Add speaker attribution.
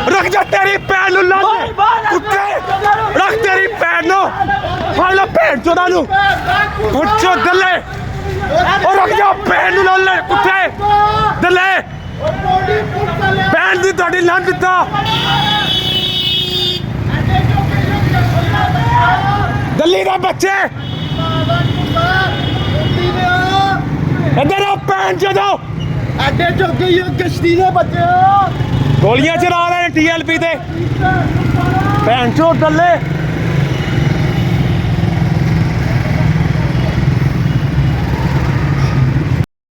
Speaker 1: रख जा तेरी भैन नु कुत्ते रख तेरी भैन नु फड़ लो भैन चोदा नु कुत्ते दल्ले और रख जा भैन नु लाले कुत्ते दल्ले भैन दी तोड़ी लान दिता दल्ली दे बच्चे इधर आओ भैन चोदो
Speaker 2: ਐਡੇ ਚੌਕੇ ਹੀ ਕਿਸ਼ਤੀ ਦੇ ਬੱਚੇ
Speaker 1: गोलियां चला रहे हैं TLP ते भैन चो दल्ले